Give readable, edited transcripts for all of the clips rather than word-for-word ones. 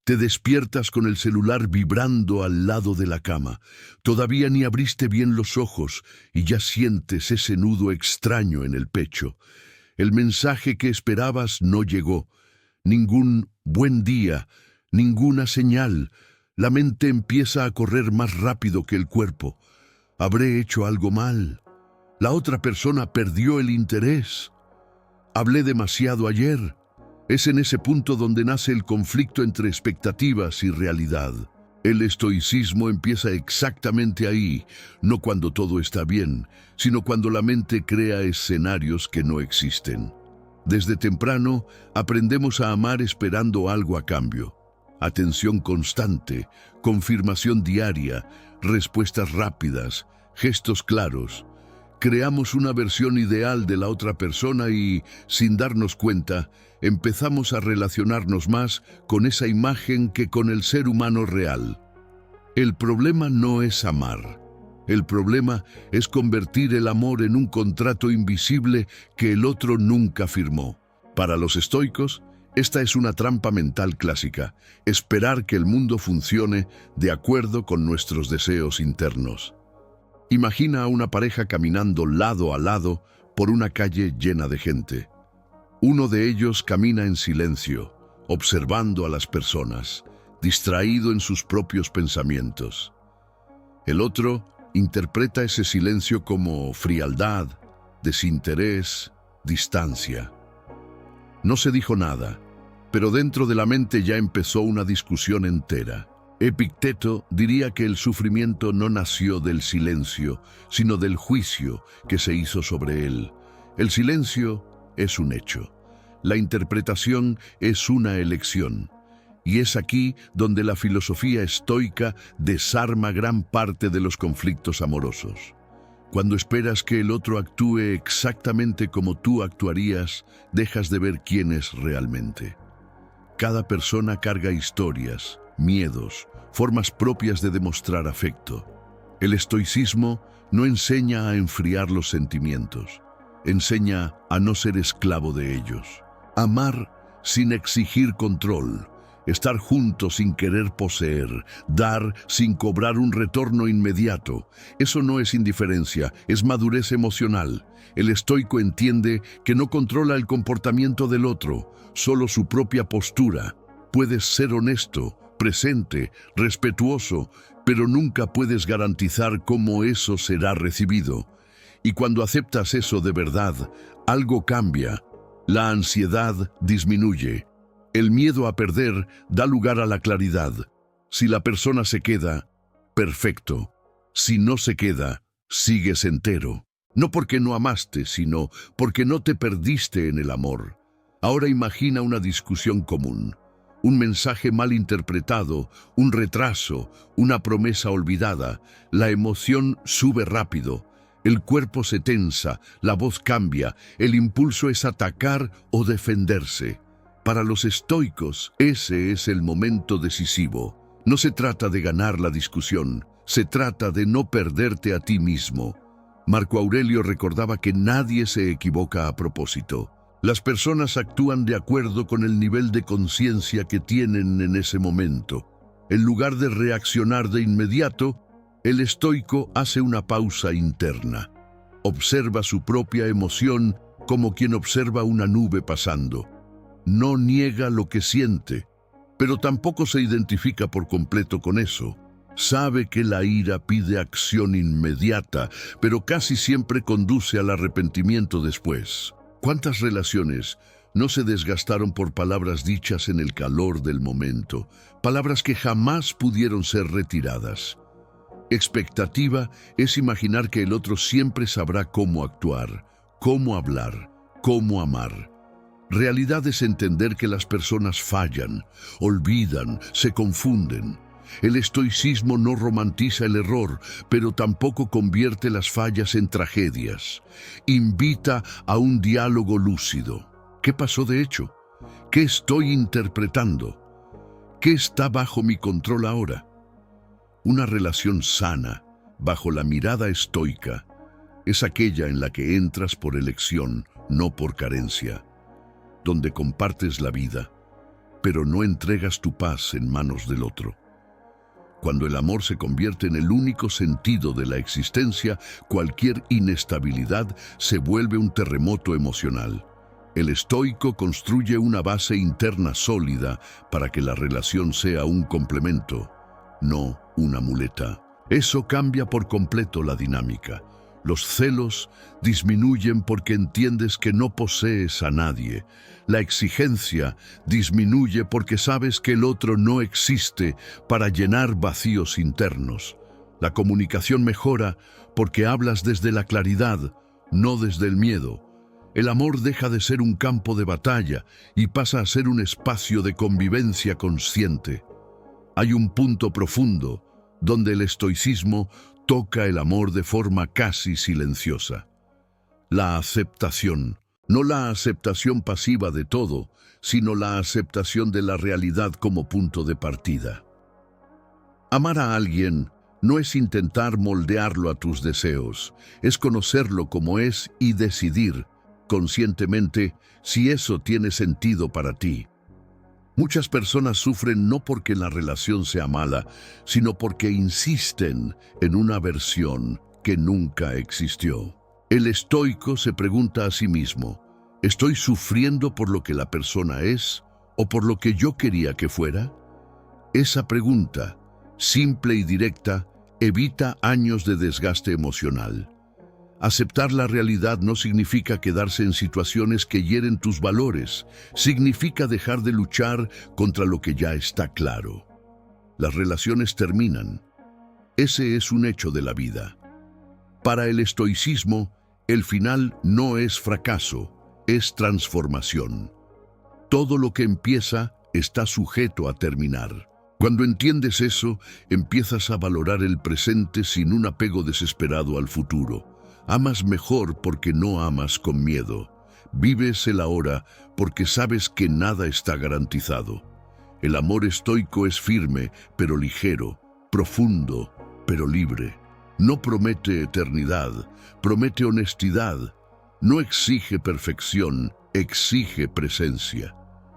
Te despiertas con el celular vibrando al lado de la cama. Todavía ni abriste bien los ojos y ya sientes ese nudo extraño en el pecho. El mensaje que esperabas no llegó. Ningún buen día, ninguna señal. La mente empieza a correr más rápido que el cuerpo. ¿Habré hecho algo mal? La otra persona perdió el interés. ¿Hablé demasiado ayer? Es en ese punto donde nace el conflicto entre expectativas y realidad. El estoicismo empieza exactamente ahí, no cuando todo está bien, sino cuando la mente crea escenarios que no existen. Desde temprano aprendemos a amar esperando algo a cambio. Atención constante, confirmación diaria, respuestas rápidas, gestos claros. Creamos una versión ideal de la otra persona y, sin darnos cuenta, empezamos a relacionarnos más con esa imagen que con el ser humano real. El problema no es amar. El problema es convertir el amor en un contrato invisible que el otro nunca firmó. Para los estoicos, esta es una trampa mental clásica, esperar que el mundo funcione de acuerdo con nuestros deseos internos. Imagina a una pareja caminando lado a lado por una calle llena de gente. Uno de ellos camina en silencio, observando a las personas, distraído en sus propios pensamientos. El otro interpreta ese silencio como frialdad, desinterés, distancia. No se dijo nada, pero dentro de la mente ya empezó una discusión entera. Epicteto diría que el sufrimiento no nació del silencio, sino del juicio que se hizo sobre él. El silencio es un hecho. La interpretación es una elección. Y es aquí donde la filosofía estoica desarma gran parte de los conflictos amorosos. Cuando esperas que el otro actúe exactamente como tú actuarías, dejas de ver quién es realmente. Cada persona carga historias, miedos, formas propias de demostrar afecto. El estoicismo no enseña a enfriar los sentimientos, enseña a no ser esclavo de ellos. Amar sin exigir control, estar juntos sin querer poseer, dar sin cobrar un retorno inmediato. Eso no es indiferencia, es madurez emocional. El estoico entiende que no controla el comportamiento del otro, solo su propia postura. Puedes ser honesto, presente, respetuoso, pero nunca puedes garantizar cómo eso será recibido. Y cuando aceptas eso de verdad, algo cambia. La ansiedad disminuye. El miedo a perder da lugar a la claridad. Si la persona se queda, perfecto. Si no se queda, sigues entero. No porque no amaste, sino porque no te perdiste en el amor. Ahora imagina una discusión común. Un mensaje mal interpretado, un retraso, una promesa olvidada. La emoción sube rápido. El cuerpo se tensa, la voz cambia. El impulso es atacar o defenderse. Para los estoicos, ese es el momento decisivo. No se trata de ganar la discusión, se trata de no perderte a ti mismo. Marco Aurelio recordaba que nadie se equivoca a propósito. Las personas actúan de acuerdo con el nivel de conciencia que tienen en ese momento. En lugar de reaccionar de inmediato, el estoico hace una pausa interna. Observa su propia emoción como quien observa una nube pasando. No niega lo que siente, pero tampoco se identifica por completo con eso. Sabe que la ira pide acción inmediata, pero casi siempre conduce al arrepentimiento después. ¿Cuántas relaciones no se desgastaron por palabras dichas en el calor del momento? Palabras que jamás pudieron ser retiradas. Expectativa es imaginar que el otro siempre sabrá cómo actuar, cómo hablar, cómo amar. Realidad es entender que las personas fallan, olvidan, se confunden. El estoicismo no romantiza el error, pero tampoco convierte las fallas en tragedias. Invita a un diálogo lúcido. ¿Qué pasó de hecho? ¿Qué estoy interpretando? ¿Qué está bajo mi control ahora? Una relación sana, bajo la mirada estoica, es aquella en la que entras por elección, no por carencia, donde compartes la vida, pero no entregas tu paz en manos del otro. Cuando el amor se convierte en el único sentido de la existencia, cualquier inestabilidad se vuelve un terremoto emocional. El estoico construye una base interna sólida para que la relación sea un complemento, no una muleta. Eso cambia por completo la dinámica. Los celos disminuyen porque entiendes que no posees a nadie. La exigencia disminuye porque sabes que el otro no existe para llenar vacíos internos. La comunicación mejora porque hablas desde la claridad, no desde el miedo. El amor deja de ser un campo de batalla y pasa a ser un espacio de convivencia consciente. Hay un punto profundo donde el estoicismo toca el amor de forma casi silenciosa. La aceptación, no la aceptación pasiva de todo, sino la aceptación de la realidad como punto de partida. Amar a alguien no es intentar moldearlo a tus deseos, es conocerlo como es y decidir conscientemente si eso tiene sentido para ti. Muchas personas sufren no porque la relación sea mala, sino porque insisten en una versión que nunca existió. El estoico se pregunta a sí mismo, ¿estoy sufriendo por lo que la persona es o por lo que yo quería que fuera? Esa pregunta, simple y directa, evita años de desgaste emocional. Aceptar la realidad no significa quedarse en situaciones que hieren tus valores, significa dejar de luchar contra lo que ya está claro. Las relaciones terminan. Ese es un hecho de la vida. Para el estoicismo, el final no es fracaso, es transformación. Todo lo que empieza está sujeto a terminar. Cuando entiendes eso, empiezas a valorar el presente sin un apego desesperado al futuro. Amas mejor porque no amas con miedo. Vives el ahora porque sabes que nada está garantizado. El amor estoico es firme, pero ligero, profundo, pero libre. No promete eternidad, promete honestidad. No exige perfección, exige presencia.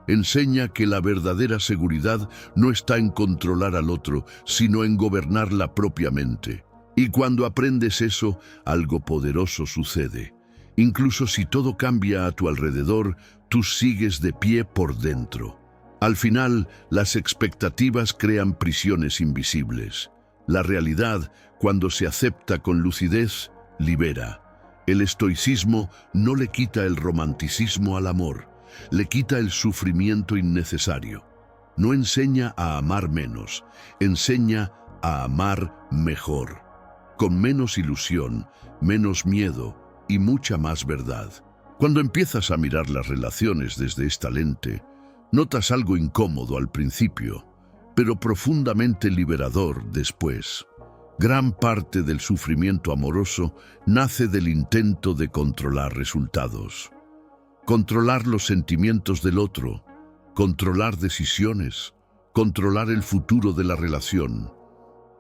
Enseña que la verdadera seguridad no está en controlar al otro, sino en gobernarla propiamente. Y cuando aprendes eso, algo poderoso sucede. Incluso si todo cambia a tu alrededor, tú sigues de pie por dentro. Al final, las expectativas crean prisiones invisibles. La realidad, cuando se acepta con lucidez, libera. El estoicismo no le quita el romanticismo al amor, le quita el sufrimiento innecesario. No enseña a amar menos, enseña a amar mejor. Con menos ilusión, menos miedo y mucha más verdad. Cuando empiezas a mirar las relaciones desde esta lente, notas algo incómodo al principio, pero profundamente liberador después. Gran parte del sufrimiento amoroso nace del intento de controlar resultados. Controlar los sentimientos del otro, controlar decisiones, controlar el futuro de la relación.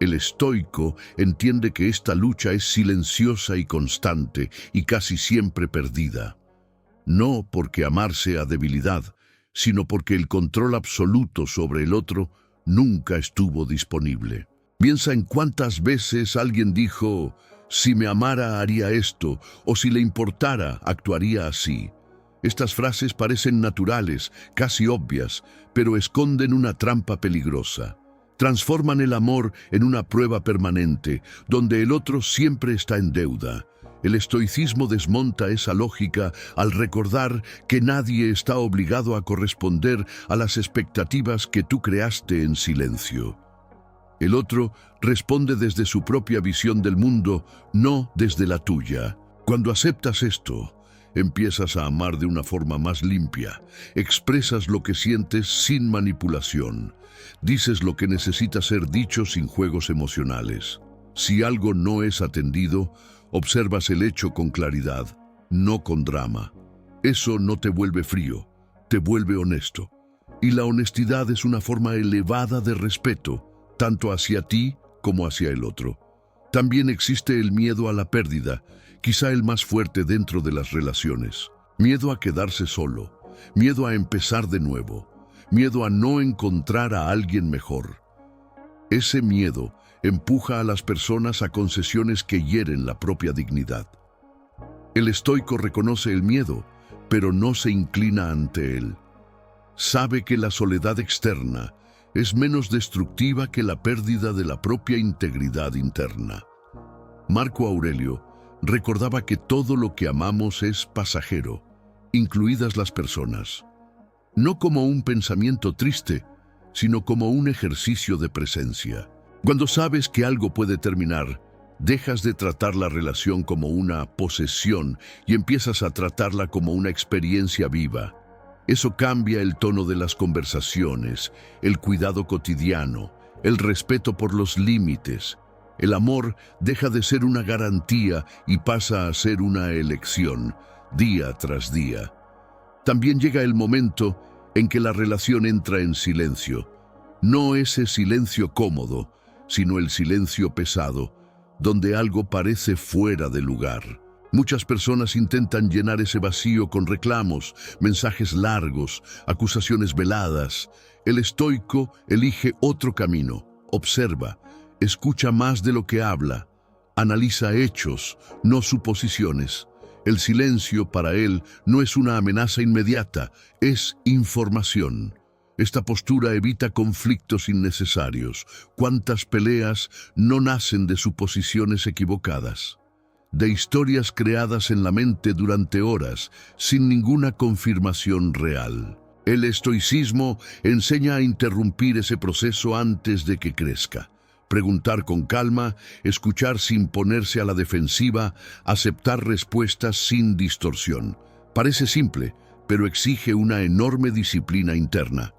El estoico entiende que esta lucha es silenciosa y constante y casi siempre perdida. No porque amar sea debilidad, sino porque el control absoluto sobre el otro nunca estuvo disponible. Piensa en cuántas veces alguien dijo, si me amara haría esto, o si le importara actuaría así. Estas frases parecen naturales, casi obvias, pero esconden una trampa peligrosa. Transforman el amor en una prueba permanente, donde el otro siempre está en deuda. El estoicismo desmonta esa lógica al recordar que nadie está obligado a corresponder a las expectativas que tú creaste en silencio. El otro responde desde su propia visión del mundo, no desde la tuya. Cuando aceptas esto, empiezas a amar de una forma más limpia. Expresas lo que sientes sin manipulación. Dices lo que necesita ser dicho sin juegos emocionales. Si algo no es atendido, observas el hecho con claridad, no con drama. Eso no te vuelve frío, te vuelve honesto. Y la honestidad es una forma elevada de respeto, tanto hacia ti como hacia el otro. También existe el miedo a la pérdida, quizá el más fuerte dentro de las relaciones. Miedo a quedarse solo, miedo a empezar de nuevo, miedo a no encontrar a alguien mejor. Ese miedo empuja a las personas a concesiones que hieren la propia dignidad. El estoico reconoce el miedo, pero no se inclina ante él. Sabe que la soledad externa es menos destructiva que la pérdida de la propia integridad interna. Marco Aurelio recordaba que todo lo que amamos es pasajero, incluidas las personas. No como un pensamiento triste, sino como un ejercicio de presencia. Cuando sabes que algo puede terminar, dejas de tratar la relación como una posesión y empiezas a tratarla como una experiencia viva. Eso cambia el tono de las conversaciones, el cuidado cotidiano, el respeto por los límites. El amor deja de ser una garantía y pasa a ser una elección, día tras día. También llega el momento en que la relación entra en silencio. No ese silencio cómodo, sino el silencio pesado, donde algo parece fuera de lugar. Muchas personas intentan llenar ese vacío con reclamos, mensajes largos, acusaciones veladas. El estoico elige otro camino, observa, escucha más de lo que habla, analiza hechos, no suposiciones. El silencio para él no es una amenaza inmediata, es información. Esta postura evita conflictos innecesarios. ¿Cuántas peleas no nacen de suposiciones equivocadas? De historias creadas en la mente durante horas, sin ninguna confirmación real. El estoicismo enseña a interrumpir ese proceso antes de que crezca. Preguntar con calma, escuchar sin ponerse a la defensiva, aceptar respuestas sin distorsión. Parece simple, pero exige una enorme disciplina interna.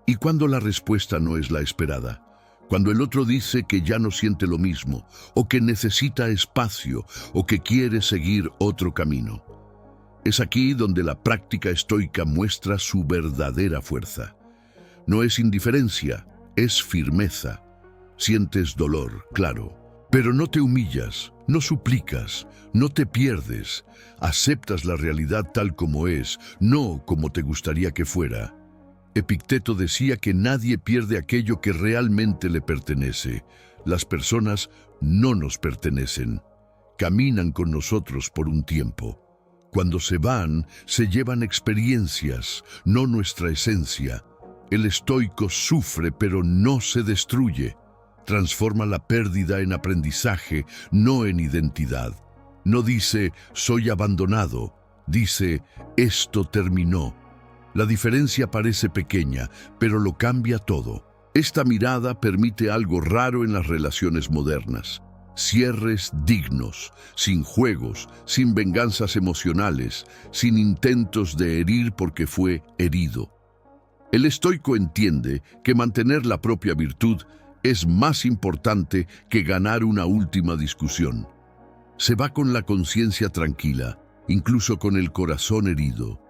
¿Y cuando la respuesta no es la esperada? Cuando el otro dice que ya no siente lo mismo, o que necesita espacio, o que quiere seguir otro camino. Es aquí donde la práctica estoica muestra su verdadera fuerza. No es indiferencia, es firmeza. Sientes dolor, claro, pero no te humillas, no suplicas, no te pierdes. Aceptas la realidad tal como es, no como te gustaría que fuera. Epicteto decía que nadie pierde aquello que realmente le pertenece. Las personas no nos pertenecen. Caminan con nosotros por un tiempo. Cuando se van, se llevan experiencias, no nuestra esencia. El estoico sufre, pero no se destruye. Transforma la pérdida en aprendizaje, no en identidad. No dice, soy abandonado. Dice, esto terminó. La diferencia parece pequeña, pero lo cambia todo. Esta mirada permite algo raro en las relaciones modernas. Cierres dignos, sin juegos, sin venganzas emocionales, sin intentos de herir porque fue herido. El estoico entiende que mantener la propia virtud es más importante que ganar una última discusión. Se va con la conciencia tranquila, incluso con el corazón herido.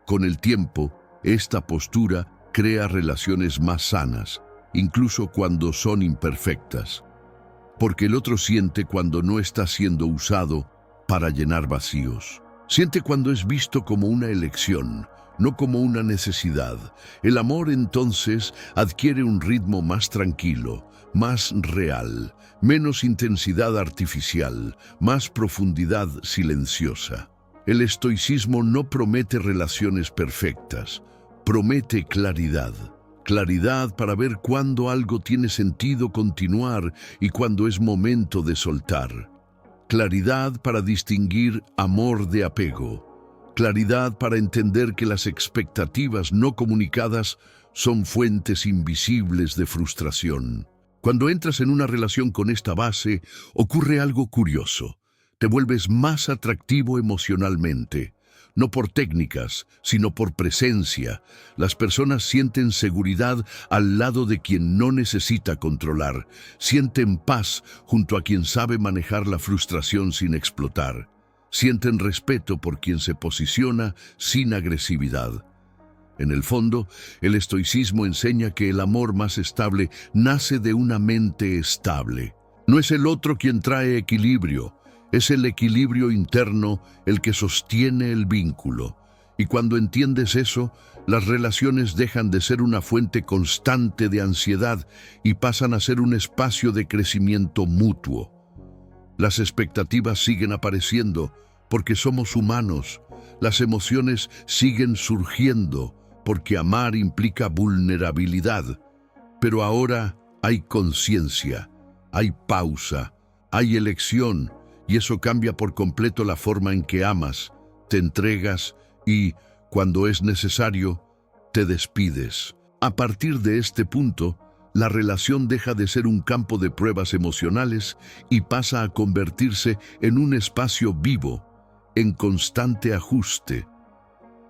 Con el tiempo, esta postura crea relaciones más sanas, incluso cuando son imperfectas, porque el otro siente cuando no está siendo usado para llenar vacíos. Siente cuando es visto como una elección, no como una necesidad. El amor entonces adquiere un ritmo más tranquilo, más real, menos intensidad artificial, más profundidad silenciosa. El estoicismo no promete relaciones perfectas, promete claridad. Claridad para ver cuándo algo tiene sentido continuar y cuándo es momento de soltar. Claridad para distinguir amor de apego. Claridad para entender que las expectativas no comunicadas son fuentes invisibles de frustración. Cuando entras en una relación con esta base, ocurre algo curioso. Te vuelves más atractivo emocionalmente, no por técnicas, sino por presencia. Las personas sienten seguridad al lado de quien no necesita controlar, sienten paz junto a quien sabe manejar la frustración sin explotar, sienten respeto por quien se posiciona sin agresividad. En el fondo, el estoicismo enseña que el amor más estable nace de una mente estable. No es el otro quien trae equilibrio, es el equilibrio interno el que sostiene el vínculo. Y cuando entiendes eso, Las relaciones dejan de ser una fuente constante de ansiedad y pasan a ser un espacio de crecimiento mutuo. Las expectativas siguen apareciendo porque somos humanos. Las emociones siguen surgiendo porque amar implica vulnerabilidad. Pero ahora hay conciencia, hay pausa, hay elección, y eso cambia por completo la forma en que amas, te entregas y, cuando es necesario, te despides. A partir de este punto, la relación deja de ser un campo de pruebas emocionales y pasa a convertirse en un espacio vivo, en constante ajuste.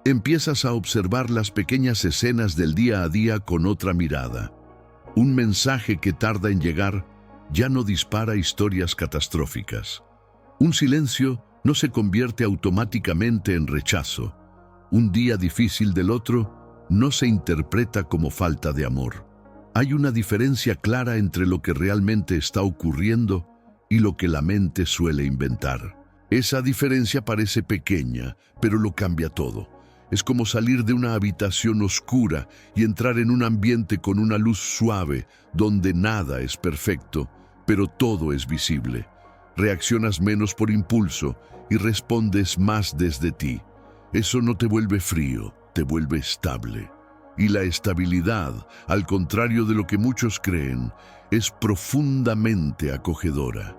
Empiezas a observar las pequeñas escenas del día a día con otra mirada. Un mensaje que tarda en llegar ya no dispara historias catastróficas. Un silencio no se convierte automáticamente en rechazo. Un día difícil del otro no se interpreta como falta de amor. Hay una diferencia clara entre lo que realmente está ocurriendo y lo que la mente suele inventar. Esa diferencia parece pequeña, pero lo cambia todo. Es como salir de una habitación oscura y entrar en un ambiente con una luz suave, donde nada es perfecto, pero todo es visible. Reaccionas menos por impulso y respondes más desde ti. Eso no te vuelve frío, te vuelve estable. Y la estabilidad, al contrario de lo que muchos creen, es profundamente acogedora.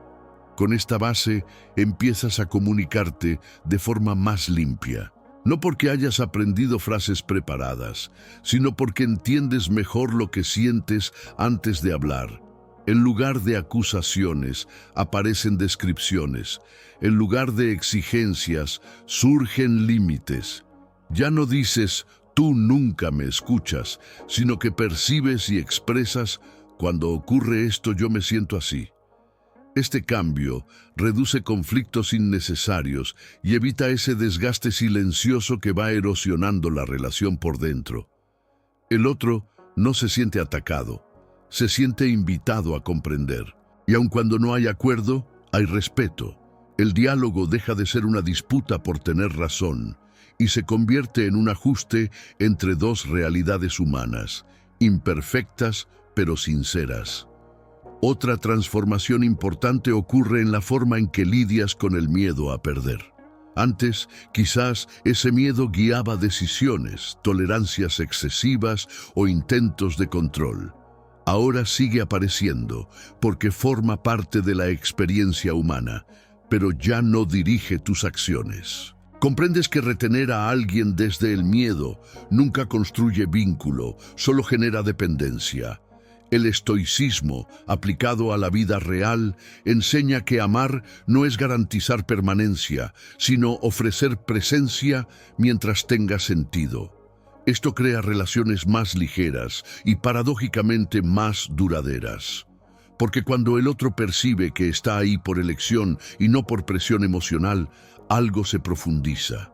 Con esta base empiezas a comunicarte de forma más limpia. No porque hayas aprendido frases preparadas, sino porque entiendes mejor lo que sientes antes de hablar. En lugar de acusaciones, aparecen descripciones. En lugar de exigencias, surgen límites. Ya no dices, tú nunca me escuchas, sino que percibes y expresas, cuando ocurre esto yo me siento así. Este cambio reduce conflictos innecesarios y evita ese desgaste silencioso que va erosionando la relación por dentro. El otro no se siente atacado, se siente invitado a comprender. Y aun cuando no hay acuerdo, hay respeto. El diálogo deja de ser una disputa por tener razón y se convierte en un ajuste entre dos realidades humanas, imperfectas pero sinceras. Otra transformación importante ocurre en la forma en que lidias con el miedo a perder. Antes, quizás ese miedo guiaba decisiones, tolerancias excesivas o intentos de control. Ahora sigue apareciendo porque forma parte de la experiencia humana, pero ya no dirige tus acciones. Comprendes que retener a alguien desde el miedo nunca construye vínculo, solo genera dependencia. El estoicismo, aplicado a la vida real, enseña que amar no es garantizar permanencia, sino ofrecer presencia mientras tenga sentido. Esto crea relaciones más ligeras y paradójicamente más duraderas. Porque cuando el otro percibe que está ahí por elección y no por presión emocional, algo se profundiza.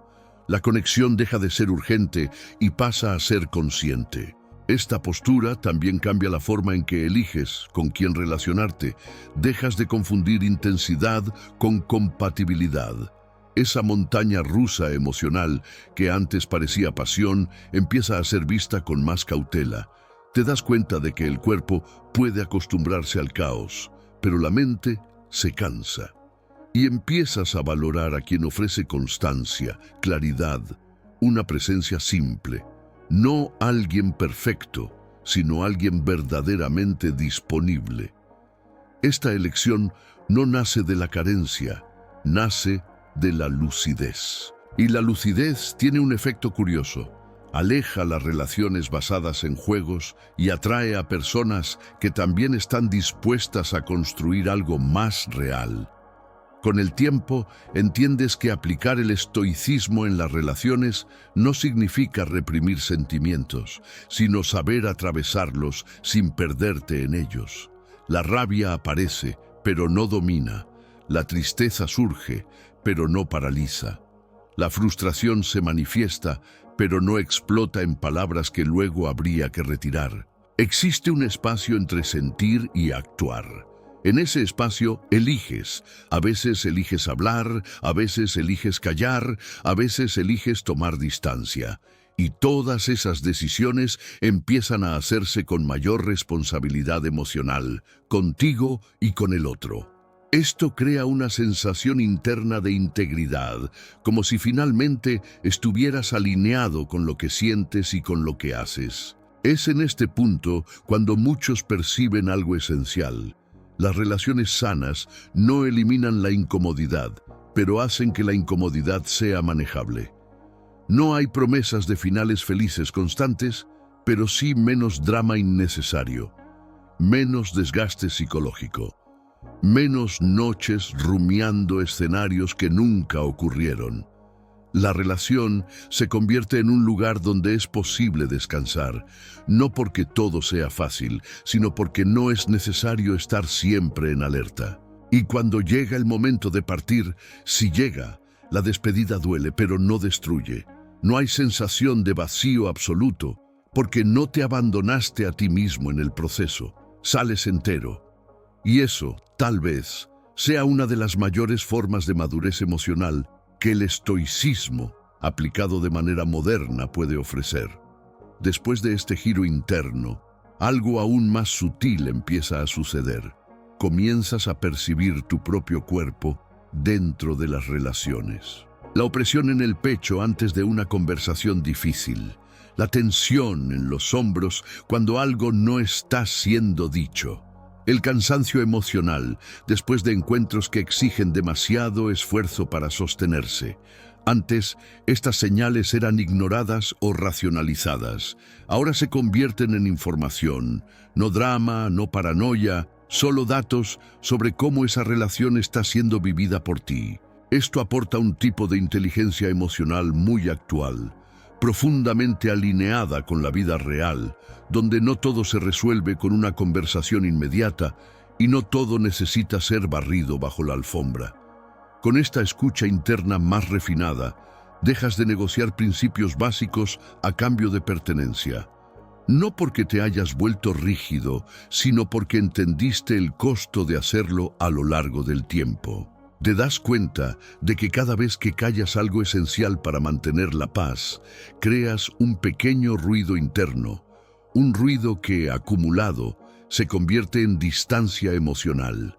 La conexión deja de ser urgente y pasa a ser consciente. Esta postura también cambia la forma en que eliges con quién relacionarte. Dejas de confundir intensidad con compatibilidad. Esa montaña rusa emocional que antes parecía pasión empieza a ser vista con más cautela. Te das cuenta de que el cuerpo puede acostumbrarse al caos, pero la mente se cansa. Y empiezas a valorar a quien ofrece constancia, claridad, una presencia simple. No alguien perfecto, sino alguien verdaderamente disponible. Esta elección no nace de la carencia, nace de la lucidez. Y la lucidez tiene un efecto curioso. Aleja las relaciones basadas en juegos y atrae a personas que también están dispuestas a construir algo más real. Con el tiempo, entiendes que aplicar el estoicismo en las relaciones no significa reprimir sentimientos, sino saber atravesarlos sin perderte en ellos. La rabia aparece, pero no domina. La tristeza surge, pero no paraliza. La frustración se manifiesta, pero no explota en palabras que luego habría que retirar. Existe un espacio entre sentir y actuar. En ese espacio eliges. A veces eliges hablar, a veces eliges callar, a veces eliges tomar distancia. Y todas esas decisiones empiezan a hacerse con mayor responsabilidad emocional, contigo y con el otro. Esto crea una sensación interna de integridad, como si finalmente estuvieras alineado con lo que sientes y con lo que haces. Es en este punto cuando muchos perciben algo esencial. Las relaciones sanas no eliminan la incomodidad, pero hacen que la incomodidad sea manejable. No hay promesas de finales felices constantes, pero sí menos drama innecesario, menos desgaste psicológico, menos noches rumiando escenarios que nunca ocurrieron. La relación se convierte en un lugar donde es posible descansar, no porque todo sea fácil, sino porque no es necesario estar siempre en alerta. Y cuando llega el momento de partir, si llega, la despedida duele, pero no destruye. No hay sensación de vacío absoluto, porque no te abandonaste a ti mismo en el proceso. Sales entero. Y eso, tal vez, sea una de las mayores formas de madurez emocional que el estoicismo, aplicado de manera moderna, puede ofrecer. Después de este giro interno, algo aún más sutil empieza a suceder. Comienzas a percibir tu propio cuerpo dentro de las relaciones. La opresión en el pecho antes de una conversación difícil. La tensión en los hombros cuando algo no está siendo dicho. El cansancio emocional después de encuentros que exigen demasiado esfuerzo para sostenerse. Antes, estas señales eran ignoradas o racionalizadas. Ahora se convierten en información. No drama, no paranoia, solo datos sobre cómo esa relación está siendo vivida por ti. Esto aporta un tipo de inteligencia emocional muy actual, profundamente alineada con la vida real, donde no todo se resuelve con una conversación inmediata y no todo necesita ser barrido bajo la alfombra. Con esta escucha interna más refinada, dejas de negociar principios básicos a cambio de pertenencia. No porque te hayas vuelto rígido, sino porque entendiste el costo de hacerlo a lo largo del tiempo. Te das cuenta de que cada vez que callas algo esencial para mantener la paz, creas un pequeño ruido interno, un ruido que, acumulado, se convierte en distancia emocional.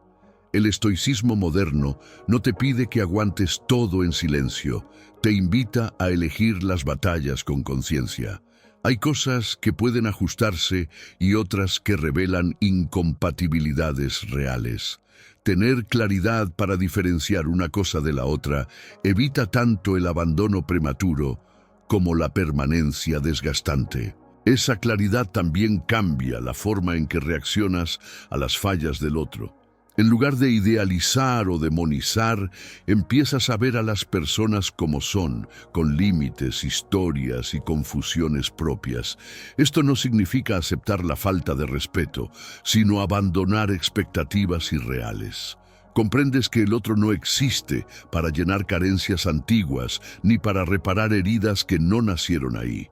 El estoicismo moderno no te pide que aguantes todo en silencio, te invita a elegir las batallas con conciencia. Hay cosas que pueden ajustarse y otras que revelan incompatibilidades reales. Tener claridad para diferenciar una cosa de la otra evita tanto el abandono prematuro como la permanencia desgastante. Esa claridad también cambia la forma en que reaccionas a las fallas del otro. En lugar de idealizar o demonizar, empiezas a ver a las personas como son, con límites, historias y confusiones propias. Esto no significa aceptar la falta de respeto, sino abandonar expectativas irreales. Comprendes que el otro no existe para llenar carencias antiguas ni para reparar heridas que no nacieron ahí.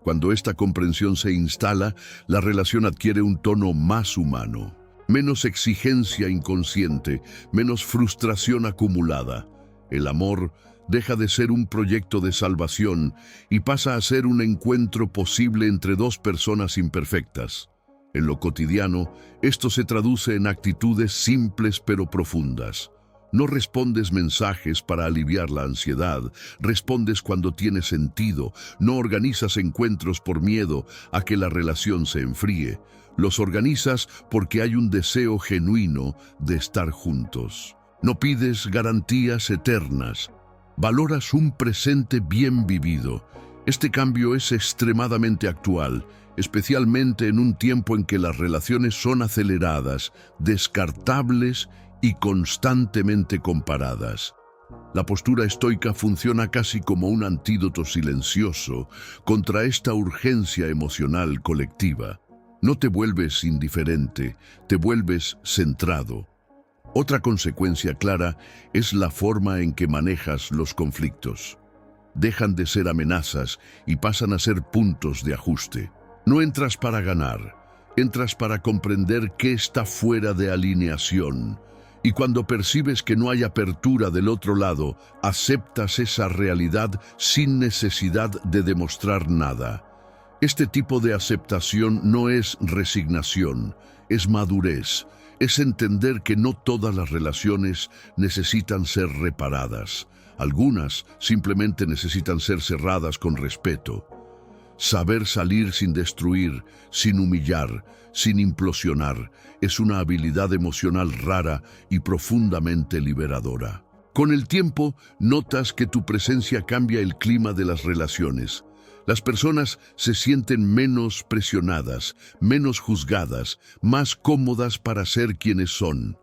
Cuando esta comprensión se instala, la relación adquiere un tono más humano. Menos exigencia inconsciente, menos frustración acumulada. El amor deja de ser un proyecto de salvación y pasa a ser un encuentro posible entre dos personas imperfectas. En lo cotidiano, esto se traduce en actitudes simples pero profundas. No respondes mensajes para aliviar la ansiedad, respondes cuando tiene sentido, no organizas encuentros por miedo a que la relación se enfríe. Los organizas porque hay un deseo genuino de estar juntos. No pides garantías eternas, valoras un presente bien vivido. Este cambio es extremadamente actual, especialmente en un tiempo en que las relaciones son aceleradas, descartables y constantemente comparadas. La postura estoica funciona casi como un antídoto silencioso contra esta urgencia emocional colectiva. No te vuelves indiferente, te vuelves centrado. Otra consecuencia clara es la forma en que manejas los conflictos. Dejan de ser amenazas y pasan a ser puntos de ajuste. No entras para ganar, entras para comprender qué está fuera de alineación. Y cuando percibes que no hay apertura del otro lado, aceptas esa realidad sin necesidad de demostrar nada. Este tipo de aceptación no es resignación, es madurez. Es entender que no todas las relaciones necesitan ser reparadas. Algunas simplemente necesitan ser cerradas con respeto. Saber salir sin destruir, sin humillar, sin implosionar, es una habilidad emocional rara y profundamente liberadora. Con el tiempo, notas que tu presencia cambia el clima de las relaciones. Las personas se sienten menos presionadas, menos juzgadas, más cómodas para ser quienes son.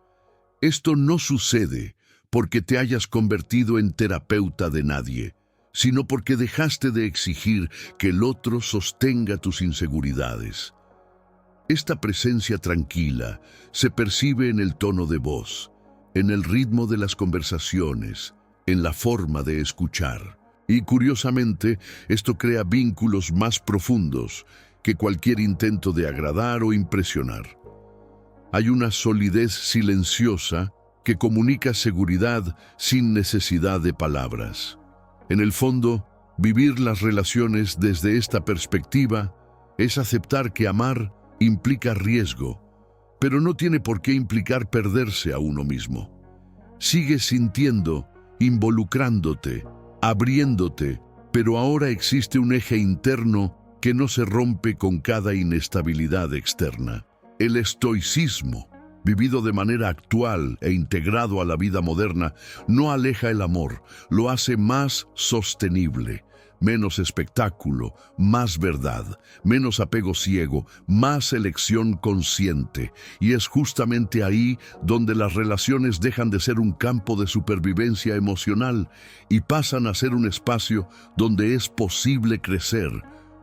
Esto no sucede porque te hayas convertido en terapeuta de nadie, sino porque dejaste de exigir que el otro sostenga tus inseguridades. Esta presencia tranquila se percibe en el tono de voz, en el ritmo de las conversaciones, en la forma de escuchar. Y curiosamente, esto crea vínculos más profundos que cualquier intento de agradar o impresionar. Hay una solidez silenciosa que comunica seguridad sin necesidad de palabras. En el fondo, vivir las relaciones desde esta perspectiva es aceptar que amar implica riesgo, pero no tiene por qué implicar perderse a uno mismo. Sigues sintiendo, involucrándote, abriéndote, pero ahora existe un eje interno que no se rompe con cada inestabilidad externa. El estoicismo, vivido de manera actual e integrado a la vida moderna, no aleja el amor, lo hace más sostenible, menos espectáculo, más verdad, menos apego ciego, más elección consciente. Y es justamente ahí donde las relaciones dejan de ser un campo de supervivencia emocional y pasan a ser un espacio donde es posible crecer,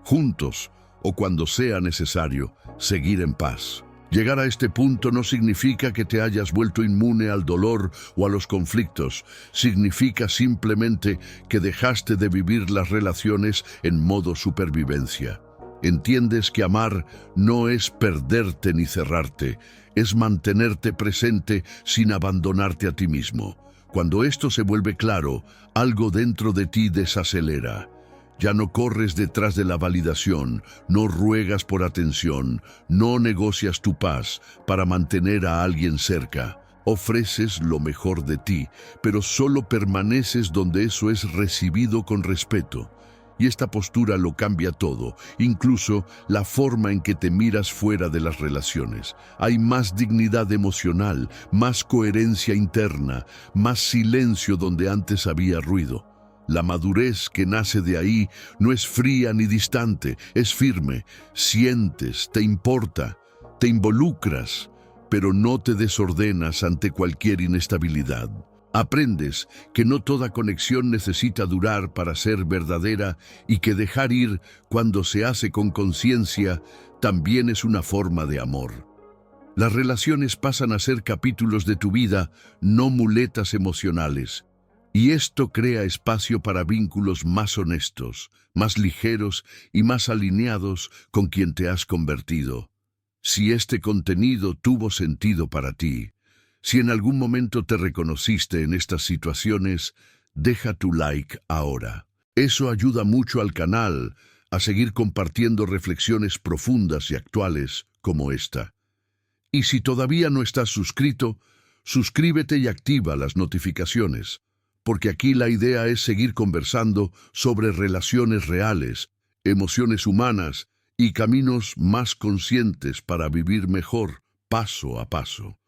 juntos, o cuando sea necesario, seguir en paz. Llegar a este punto no significa que te hayas vuelto inmune al dolor o a los conflictos. Significa simplemente que dejaste de vivir las relaciones en modo supervivencia. Entiendes que amar no es perderte ni cerrarte, es mantenerte presente sin abandonarte a ti mismo. Cuando esto se vuelve claro, algo dentro de ti desacelera. Ya no corres detrás de la validación, no ruegas por atención, no negocias tu paz para mantener a alguien cerca. Ofreces lo mejor de ti, pero solo permaneces donde eso es recibido con respeto. Y esta postura lo cambia todo, incluso la forma en que te miras fuera de las relaciones. Hay más dignidad emocional, más coherencia interna, más silencio donde antes había ruido. La madurez que nace de ahí no es fría ni distante, es firme. Sientes, te importa, te involucras, pero no te desordenas ante cualquier inestabilidad. Aprendes que no toda conexión necesita durar para ser verdadera y que dejar ir cuando se hace con conciencia también es una forma de amor. Las relaciones pasan a ser capítulos de tu vida, no muletas emocionales. Y esto crea espacio para vínculos más honestos, más ligeros y más alineados con quien te has convertido. Si este contenido tuvo sentido para ti, si en algún momento te reconociste en estas situaciones, deja tu like ahora. Eso ayuda mucho al canal a seguir compartiendo reflexiones profundas y actuales como esta. Y si todavía no estás suscrito, suscríbete y activa las notificaciones, porque aquí la idea es seguir conversando sobre relaciones reales, emociones humanas y caminos más conscientes para vivir mejor paso a paso.